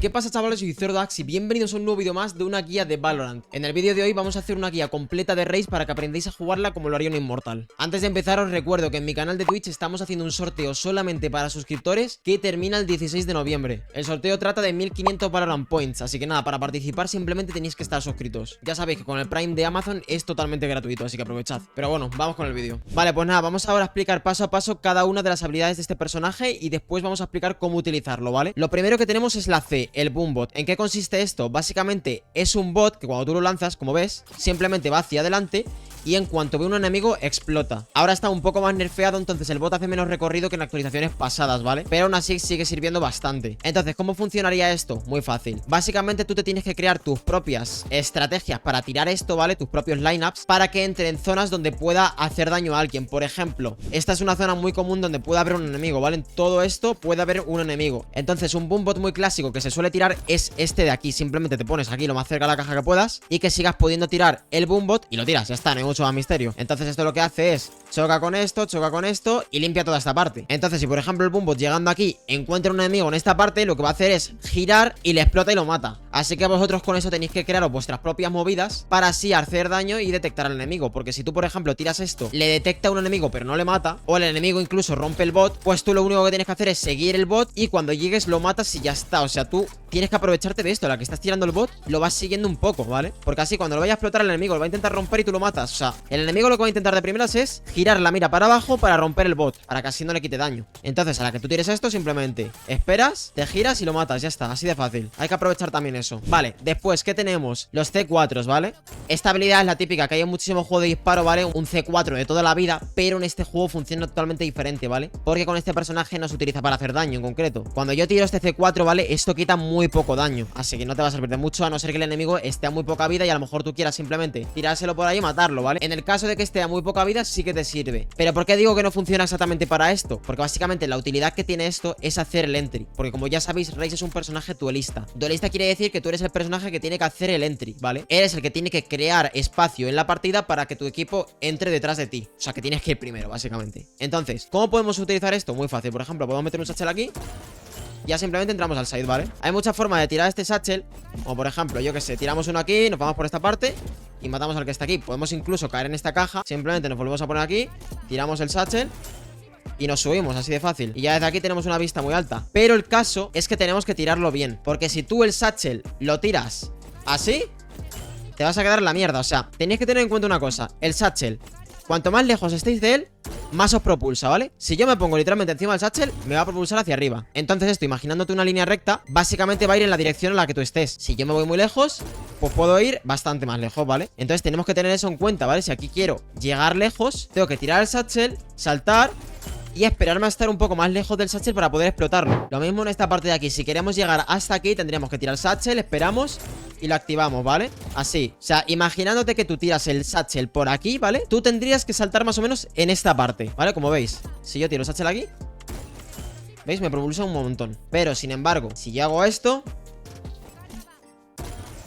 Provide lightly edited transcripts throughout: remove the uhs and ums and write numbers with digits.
¿Qué pasa, chavales? Soy Zerdax y bienvenidos a un nuevo vídeo más de una guía de Valorant. En el vídeo de hoy vamos a hacer una guía completa de Raze para que aprendáis a jugarla como lo haría un inmortal. Antes de empezar os recuerdo que en mi canal de Twitch estamos haciendo un sorteo solamente para suscriptores que termina el 16 de noviembre. El sorteo trata de 1500 Valorant Points, así que nada, para participar simplemente tenéis que estar suscritos. Ya sabéis que con el Prime de Amazon es totalmente gratuito, así que aprovechad. Pero bueno, vamos con el vídeo. Vale, pues nada, vamos ahora a explicar paso a paso cada una de las habilidades de este personaje y después vamos a explicar cómo utilizarlo, ¿vale? Lo primero que tenemos es la C, el Boom Bot. ¿En qué consiste esto? Básicamente es un bot que cuando tú lo lanzas, como ves, simplemente va hacia adelante y en cuanto ve un enemigo, explota. Ahora está un poco más nerfeado, entonces el bot hace menos recorrido que en actualizaciones pasadas, ¿vale? Pero aún así sigue sirviendo bastante. Entonces, ¿cómo funcionaría esto? Muy fácil. Básicamente tú te tienes que crear tus propias estrategias para tirar esto, ¿vale? Tus propios lineups para que entre en zonas donde pueda hacer daño a alguien. Por ejemplo, esta es una zona muy común donde puede haber un enemigo, ¿vale? En todo esto puede haber un enemigo. Entonces, un boom bot muy clásico que se suele tirar es este de aquí. Simplemente te pones aquí lo más cerca de la caja que puedas y que sigas pudiendo tirar el boom bot y lo tiras. Ya está, no hay mucho más misterio. Entonces esto lo que hace es choca con esto y limpia toda esta parte. Entonces si por ejemplo el boom bot llegando aquí encuentra un enemigo en esta parte, lo que va a hacer es girar y le explota y lo mata. Así que vosotros con eso tenéis que crearos vuestras propias movidas para así hacer daño y detectar al enemigo. Porque si tú por ejemplo tiras esto, le detecta a un enemigo pero no le mata, o el enemigo incluso rompe el bot, pues tú lo único que tienes que hacer es seguir el bot y cuando llegues lo matas y ya está. O sea, tú tienes que aprovecharte de esto. La que estás tirando el bot lo vas siguiendo un poco, ¿vale? Porque así cuando lo vaya a explotar el enemigo, lo va a intentar romper y tú lo matas. O sea, el enemigo lo que va a intentar de primeras es girar la mira para abajo para romper el bot, para que así no le quite daño. Entonces a la que tú tires esto simplemente esperas, te giras y lo matas, ya está, así de fácil. Hay que aprovechar también eso. Vale, después, ¿qué tenemos? Los C4s, ¿vale? Esta habilidad es la típica que hay en muchísimos juegos de disparo, ¿vale? Un C4 de toda la vida, pero en este juego funciona totalmente diferente, ¿vale? Porque con este personaje no se utiliza para hacer daño en concreto. Cuando yo tiro este C4, ¿vale? Esto quita muy poco daño, así que no te va a servir de mucho a no ser que el enemigo esté a muy poca vida y a lo mejor tú quieras simplemente tirárselo por ahí y matarlo, ¿vale? En el caso de que esté a muy poca vida sí que te sirve. Pero ¿por qué digo que no funciona exactamente para esto? Porque básicamente la utilidad que tiene esto es hacer el entry. Porque como ya sabéis, Raze es un personaje duelista. Duelista quiere decir que tú eres el personaje que tiene que hacer el entry, ¿vale? Eres el que tiene que crear espacio en la partida para que tu equipo entre detrás de ti. O sea, que tienes que ir primero, básicamente. Entonces, ¿cómo podemos utilizar esto? Muy fácil. Por ejemplo, podemos meter un satchel aquí. Ya simplemente entramos al side, ¿vale? Hay muchas formas de tirar este satchel. Como por ejemplo, yo que sé, tiramos uno aquí, nos vamos por esta parte y matamos al que está aquí. Podemos incluso caer en esta caja. Simplemente nos volvemos a poner aquí, tiramos el satchel y nos subimos, así de fácil. Y ya desde aquí tenemos una vista muy alta. Pero el caso es que tenemos que tirarlo bien, porque si tú el satchel lo tiras así, te vas a quedar en la mierda. O sea, tenéis que tener en cuenta una cosa. El satchel, cuanto más lejos estéis de él, más os propulsa, ¿vale? Si yo me pongo literalmente encima del satchel, me va a propulsar hacia arriba. Entonces esto, imaginándote una línea recta, básicamente va a ir en la dirección en la que tú estés. Si yo me voy muy lejos, pues puedo ir bastante más lejos, ¿vale? Entonces tenemos que tener eso en cuenta, ¿vale? Si aquí quiero llegar lejos, tengo que tirar el satchel, saltar y esperarme a estar un poco más lejos del satchel para poder explotarlo. Lo mismo en esta parte de aquí. Si queremos llegar hasta aquí, tendríamos que tirar el satchel, esperamos y lo activamos, ¿vale? Así, o sea, imaginándote que tú tiras el satchel por aquí, ¿vale? Tú tendrías que saltar más o menos en esta parte, ¿vale? Como veis, si yo tiro el satchel aquí, ¿veis? Me propulsa un montón. Pero, sin embargo, si yo hago esto,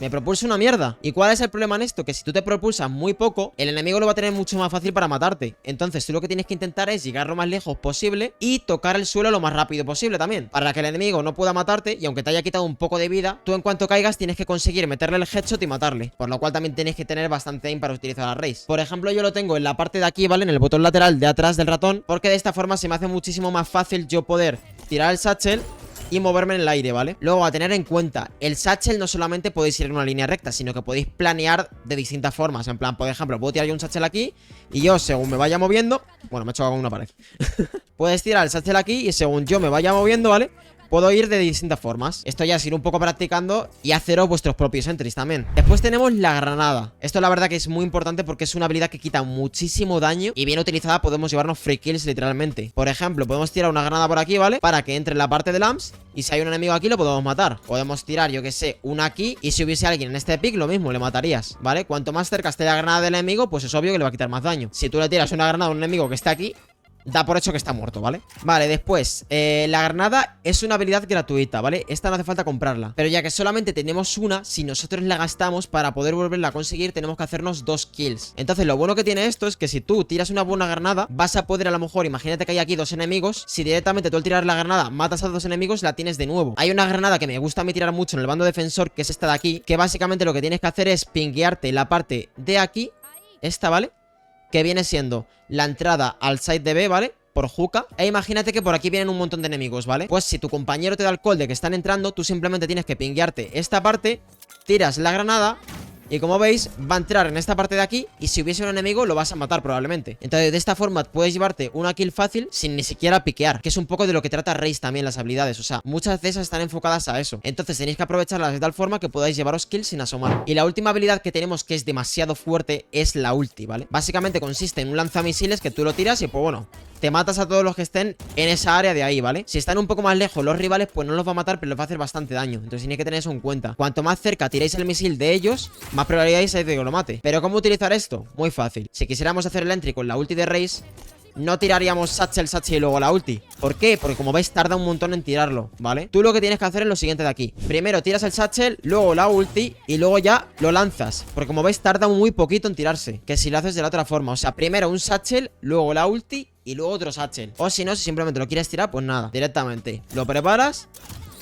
me propulsa una mierda. ¿Y cuál es el problema en esto? Que si tú te propulsas muy poco, el enemigo lo va a tener mucho más fácil para matarte. Entonces tú lo que tienes que intentar es llegar lo más lejos posible y tocar el suelo lo más rápido posible también, para que el enemigo no pueda matarte y aunque te haya quitado un poco de vida, tú en cuanto caigas tienes que conseguir meterle el headshot y matarle. Por lo cual también tienes que tener bastante aim para utilizar la Raze. Por ejemplo, yo lo tengo en la parte de aquí, ¿vale? En el botón lateral de atrás del ratón, porque de esta forma se me hace muchísimo más fácil yo poder tirar el satchel y moverme en el aire, ¿vale? Luego, a tener en cuenta, el satchel no solamente podéis ir en una línea recta, sino que podéis planear de distintas formas. En plan, por ejemplo, puedo tirar yo un satchel aquí y yo, según me vaya moviendo... Bueno, me he chocado con una pared. Puedes tirar el satchel aquí y según yo me vaya moviendo, ¿vale? Puedo ir de distintas formas. Esto ya es ir un poco practicando y haceros vuestros propios entries también. Después tenemos la granada. Esto la verdad que es muy importante porque es una habilidad que quita muchísimo daño y bien utilizada podemos llevarnos free kills literalmente. Por ejemplo, podemos tirar una granada por aquí, ¿vale? Para que entre en la parte de lamps y si hay un enemigo aquí lo podemos matar. Podemos tirar, yo que sé, una aquí y si hubiese alguien en este pick lo mismo, le matarías, ¿vale? Cuanto más cerca esté la granada del enemigo, pues es obvio que le va a quitar más daño. Si tú le tiras una granada a un enemigo que está aquí, da por hecho que está muerto, ¿vale? Vale, después, la granada es una habilidad gratuita, ¿vale? Esta no hace falta comprarla. Pero ya que solamente tenemos una, si nosotros la gastamos para poder volverla a conseguir, tenemos que hacernos 2 kills. Entonces, lo bueno que tiene esto es que si tú tiras una buena granada, vas a poder a lo mejor, imagínate que hay aquí 2 enemigos, si directamente tú al tirar la granada matas a 2 enemigos, la tienes de nuevo. Hay una granada que me gusta a mí tirar mucho en el bando defensor, que es esta de aquí, que básicamente lo que tienes que hacer es pinguearte la parte de aquí, esta, ¿vale? Que viene siendo la entrada al site de B, ¿vale? Por juca. E imagínate que por aquí vienen un montón de enemigos, ¿vale? Pues si tu compañero te da el call de que están entrando, tú simplemente tienes que pinguearte esta parte, tiras la granada y como veis, va a entrar en esta parte de aquí y si hubiese un enemigo lo vas a matar probablemente. Entonces de esta forma puedes llevarte una kill fácil sin ni siquiera piquear, que es un poco de lo que trata Raze también las habilidades. O sea, muchas de esas están enfocadas a eso. Entonces tenéis que aprovecharlas de tal forma que podáis llevaros kills sin asomar. Y la última habilidad que tenemos que es demasiado fuerte es la ulti, ¿vale? Básicamente consiste en un lanzamisiles que tú lo tiras y pues bueno, te matas a todos los que estén en esa área de ahí, ¿vale? Si están un poco más lejos los rivales, pues no los va a matar, pero les va a hacer bastante daño. Entonces tenéis que tener eso en cuenta. Cuanto más cerca tiréis el misil de ellos, más probabilidades hay de que lo mate. Pero ¿cómo utilizar esto? Muy fácil. Si quisiéramos hacer el entry con la ulti de Raze, no tiraríamos satchel y luego la ulti. ¿Por qué? Porque como veis tarda un montón en tirarlo, ¿vale? Tú lo que tienes que hacer es lo siguiente de aquí. Primero tiras el satchel, luego la ulti y luego ya lo lanzas. Porque como veis tarda muy poquito en tirarse, que si lo haces de la otra forma. O sea, primero un satchel, luego la ulti y luego otro satchel. O si no, si simplemente lo quieres tirar, pues nada, directamente lo preparas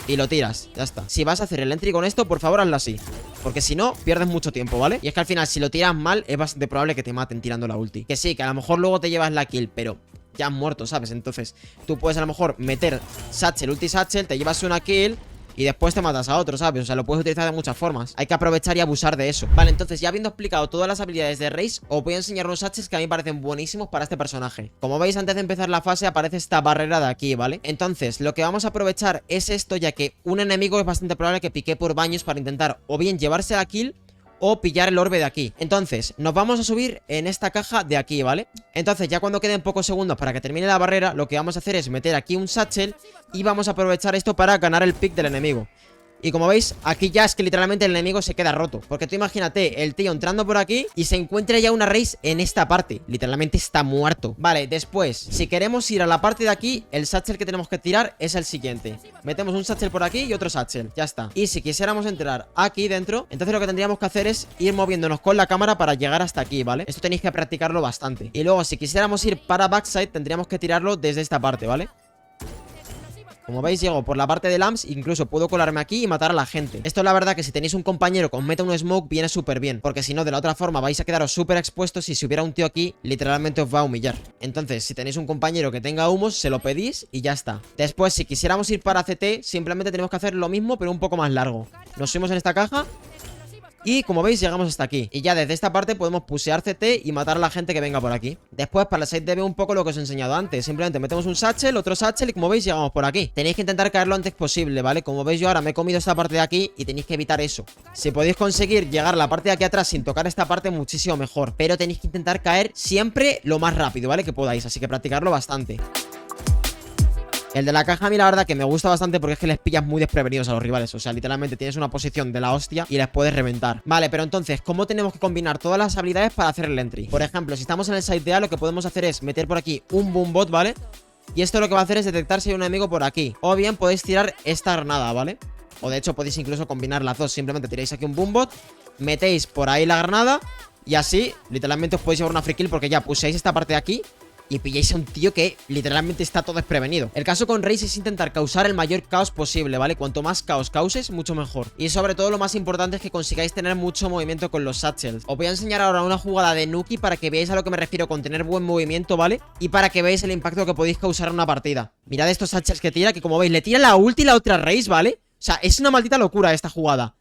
y lo tiras, ya está. Si vas a hacer el entry con esto, por favor hazlo así, porque si no, pierdes mucho tiempo, ¿vale? Y es que al final, si lo tiras mal, es bastante probable que te maten tirando la ulti. Que sí, que a lo mejor luego te llevas la kill, pero ya has muerto, ¿sabes? Entonces, tú puedes a lo mejor meter satchel, ulti satchel, te llevas una kill y después te matas a otro, ¿sabes? O sea, lo puedes utilizar de muchas formas. Hay que aprovechar y abusar de eso. Vale, entonces ya habiendo explicado todas las habilidades de Raze, os voy a enseñar unos hatches que a mí me parecen buenísimos para este personaje. Como veis, antes de empezar la fase aparece esta barrera de aquí, ¿vale? Entonces, lo que vamos a aprovechar es esto, ya que un enemigo es bastante probable que pique por baños para intentar o bien llevarse la kill o pillar el orbe de aquí. Entonces, nos vamos a subir en esta caja de aquí, ¿vale? Entonces, ya cuando queden pocos segundos para que termine la barrera, lo que vamos a hacer es meter aquí un satchel y vamos a aprovechar esto para ganar el pick del enemigo. Y como veis, aquí ya es que literalmente el enemigo se queda roto. Porque tú imagínate el tío entrando por aquí y se encuentra ya una Raze en esta parte. Literalmente está muerto. Vale, después, si queremos ir a la parte de aquí, el satchel que tenemos que tirar es el siguiente. Metemos un satchel por aquí y otro satchel, ya está. Y si quisiéramos entrar aquí dentro, entonces lo que tendríamos que hacer es ir moviéndonos con la cámara para llegar hasta aquí, ¿vale? Esto tenéis que practicarlo bastante. Y luego, si quisiéramos ir para backside, tendríamos que tirarlo desde esta parte, ¿vale? Como veis, llego por la parte de lamps, incluso puedo colarme aquí y matar a la gente. Esto la verdad que si tenéis un compañero que os meta un smoke viene súper bien, porque si no, de la otra forma vais a quedaros súper expuestos y si hubiera un tío aquí, literalmente os va a humillar. Entonces, si tenéis un compañero que tenga humos, se lo pedís y ya está. Después, si quisiéramos ir para CT, simplemente tenemos que hacer lo mismo, pero un poco más largo. Nos subimos en esta caja y como veis llegamos hasta aquí. Y ya desde esta parte podemos pusear CT y matar a la gente que venga por aquí. Después para el side de B un poco lo que os he enseñado antes. Simplemente metemos un satchel, otro satchel y como veis llegamos por aquí. Tenéis que intentar caer lo antes posible, ¿vale? Como veis yo ahora me he comido esta parte de aquí y tenéis que evitar eso. Si podéis conseguir llegar a la parte de aquí atrás sin tocar esta parte, muchísimo mejor. Pero tenéis que intentar caer siempre lo más rápido, ¿vale? Que podáis, así que practicarlo bastante. El de la caja a mí la verdad que me gusta bastante porque es que les pillas muy desprevenidos a los rivales. O sea, literalmente tienes una posición de la hostia y les puedes reventar. Vale, pero entonces, ¿cómo tenemos que combinar todas las habilidades para hacer el entry? Por ejemplo, si estamos en el side de A, lo que podemos hacer es meter por aquí un boom bot, ¿vale? Y esto lo que va a hacer es detectar si hay un enemigo por aquí. O bien podéis tirar esta granada, ¿vale? O de hecho podéis incluso combinar las dos. Simplemente tiráis aquí un boom bot, metéis por ahí la granada y así, literalmente os podéis llevar una free kill porque ya puséis esta parte de aquí y pilláis a un tío que literalmente está todo desprevenido. El caso con Raze es intentar causar el mayor caos posible, ¿vale? Cuanto más caos causes, mucho mejor. Y sobre todo lo más importante es que consigáis tener mucho movimiento con los satchels. Os voy a enseñar ahora una jugada de Nuki para que veáis a lo que me refiero con tener buen movimiento, ¿vale? Y para que veáis el impacto que podéis causar en una partida. Mirad estos satchels que tira, que como veis le tira la ulti y la otra Raze, ¿vale? O sea, es una maldita locura esta jugada.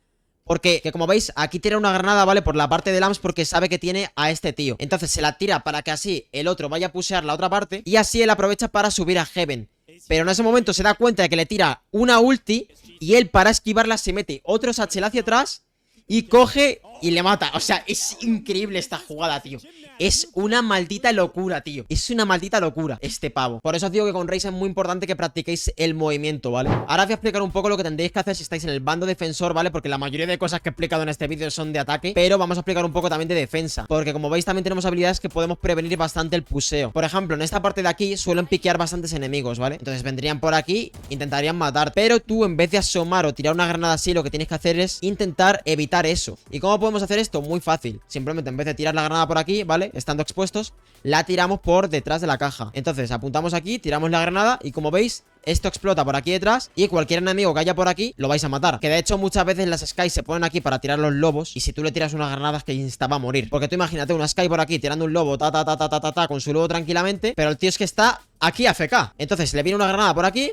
Porque, que como veis, aquí tira una granada, ¿vale? Por la parte de Lams porque sabe que tiene a este tío. Entonces se la tira para que así el otro vaya a pushear la otra parte y así él aprovecha para subir a Heaven. Pero en ese momento se da cuenta de que le tira una ulti y él para esquivarla se mete otro satchel hacia atrás y coge y le mata. O sea, es increíble esta jugada, tío. Es una maldita locura, tío. Es una maldita locura este pavo. Por eso os digo que con Raze es muy importante que practiquéis el movimiento, ¿vale? Ahora os voy a explicar un poco lo que tendréis que hacer si estáis en el bando defensor, ¿vale? Porque la mayoría de cosas que he explicado en este vídeo son de ataque, pero vamos a explicar un poco también de defensa, porque como veis también tenemos habilidades que podemos prevenir bastante el puseo. Por ejemplo, en esta parte de aquí suelen piquear bastantes enemigos, ¿vale? Entonces vendrían por aquí, intentarían matar, pero tú en vez de asomar o tirar una granada así, lo que tienes que hacer es intentar evitar eso. ¿Y cómo podemos hacer esto? Muy fácil. Simplemente en vez de tirar la granada por aquí, ¿vale? Estando expuestos, la tiramos por detrás de la caja. Entonces apuntamos aquí, tiramos la granada y como veis, esto explota por aquí detrás y cualquier enemigo que haya por aquí lo vais a matar. Que de hecho muchas veces las Sky se ponen aquí para tirar los lobos y si tú le tiras unas granadas que insta va a morir. Porque tú imagínate una Sky por aquí tirando un lobo con su lobo tranquilamente, pero el tío es que está aquí AFK. Entonces le viene una granada por aquí.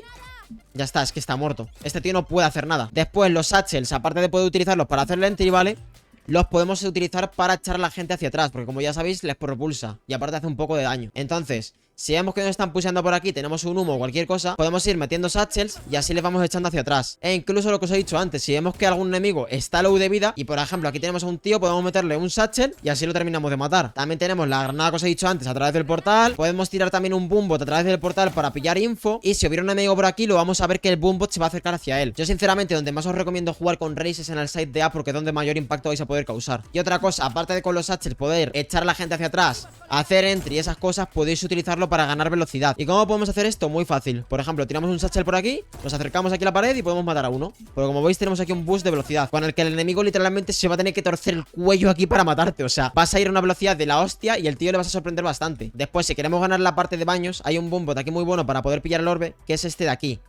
Ya está, es que está muerto. Este tío no puede hacer nada. Después los satchels, aparte de poder utilizarlos para hacerle entry, ¿vale? Los podemos utilizar para echar a la gente hacia atrás, porque como ya sabéis, les propulsa y aparte hace un poco de daño. Entonces, si vemos que nos están pusheando por aquí, tenemos un humo o cualquier cosa, podemos ir metiendo satchels y así les vamos echando hacia atrás. E incluso lo que os he dicho antes, si vemos que algún enemigo está low de vida y por ejemplo aquí tenemos a un tío, podemos meterle un satchel y así lo terminamos de matar. También tenemos la granada que os he dicho antes a través del portal. Podemos tirar también un boombot a través del portal para pillar info. Y si hubiera un enemigo por aquí, lo vamos a ver que el boombot se va a acercar hacia él. Yo sinceramente donde más os recomiendo jugar con Raze es en el site de A, porque es donde mayor impacto vais a poder causar. Y otra cosa, aparte de con los satchels poder echar a la gente hacia atrás, hacer entry y esas cosas, podéis utilizarlo para ganar velocidad. ¿Y cómo podemos hacer esto? Muy fácil. Por ejemplo, tiramos un satchel por aquí, nos acercamos aquí a la pared y podemos matar a uno. Porque como veis tenemos aquí un boost de velocidad, con el que el enemigo literalmente se va a tener que torcer el cuello aquí para matarte. O sea, vas a ir a una velocidad de la hostia y el tío le vas a sorprender bastante. Después, si queremos ganar la parte de baños, hay un boombot aquí muy bueno para poder pillar el orbe, que es este de aquí.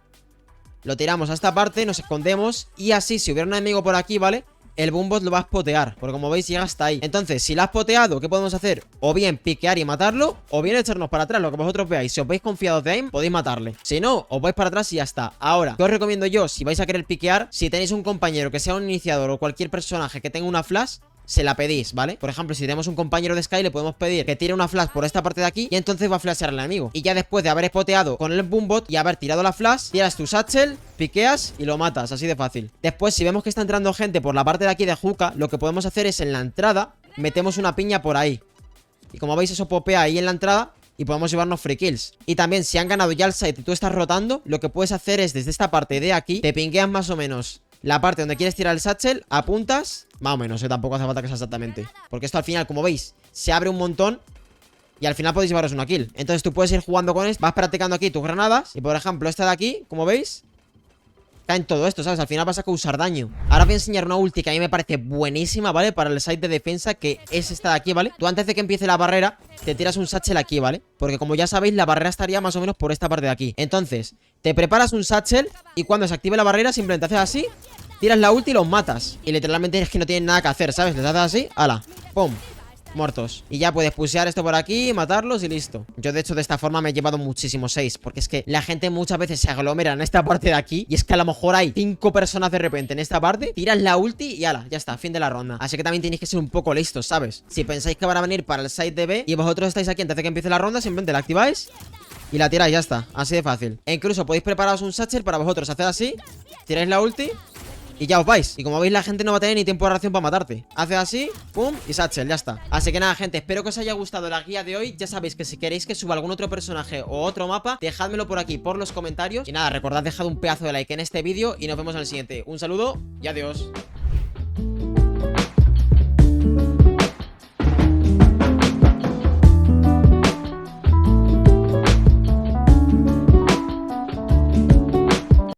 Lo tiramos a esta parte, nos escondemos y así, si hubiera un enemigo por aquí, ¿vale? El boombot lo va a spotear, porque como veis llega hasta ahí. Entonces, si lo has spoteado, ¿qué podemos hacer? O bien piquear y matarlo, o bien echarnos para atrás, lo que vosotros veáis. Si os veis confiados de aim, podéis matarle. Si no, os vais para atrás y ya está. Ahora, ¿qué os recomiendo yo? Si vais a querer piquear, si tenéis un compañero que sea un iniciador o cualquier personaje que tenga una flash, se la pedís, ¿vale? Por ejemplo, si tenemos un compañero de Sky, le podemos pedir que tire una flash por esta parte de aquí y entonces va a flashear al enemigo. Y ya después de haber spoteado con el boombot y haber tirado la flash, tiras tu satchel, piqueas y lo matas, así de fácil. Después, si vemos que está entrando gente por la parte de aquí de Hookah, lo que podemos hacer es en la entrada, metemos una piña por ahí. Y como veis, eso popea ahí en la entrada y podemos llevarnos free kills. Y también, si han ganado ya el site y tú estás rotando, lo que puedes hacer es desde esta parte de aquí, te pingueas más o menos la parte donde quieres tirar el satchel, apuntas, más o menos, tampoco hace falta que sea exactamente. Porque esto al final, como veis, se abre un montón y al final podéis llevaros una kill. Entonces tú puedes ir jugando con esto, vas practicando aquí tus granadas. Y por ejemplo, esta de aquí, como veis, caen todo esto, ¿sabes? Al final vas a causar daño. Ahora voy a enseñar una ulti que a mí me parece buenísima, ¿vale? Para el site de defensa, que es esta de aquí, ¿vale? Tú antes de que empiece la barrera, te tiras un satchel aquí, ¿vale? Porque como ya sabéis, la barrera estaría más o menos por esta parte de aquí. Entonces, te preparas un satchel y cuando se active la barrera, simplemente haces así, tiras la ulti y los matas. Y literalmente es que no tienen nada que hacer, ¿sabes? Les haces así, ala, pum, muertos. Y ya puedes pushear esto por aquí, matarlos y listo. Yo de hecho de esta forma me he llevado muchísimos 6, porque es que la gente muchas veces se aglomera en esta parte de aquí y es que a lo mejor hay 5 personas de repente en esta parte, tiras la ulti y ala, ya está, fin de la ronda. Así que también tenéis que ser un poco listos, ¿sabes? Si pensáis que van a venir para el site de B y vosotros estáis aquí antes de que empiece la ronda, simplemente la activáis y la tiráis, ya está, así de fácil. E incluso podéis prepararos un satchel para vosotros, hacer así, tiráis la ulti y ya os vais. Y como veis, la gente no va a tener ni tiempo de reacción para matarte. Hace así, pum, y satchel, ya está. Así que nada, gente, espero que os haya gustado la guía de hoy. Ya sabéis que si queréis que suba algún otro personaje o otro mapa, dejádmelo por aquí, por los comentarios. Y nada, recordad dejar un pedazo de like en este vídeo y nos vemos en el siguiente. Un saludo y adiós.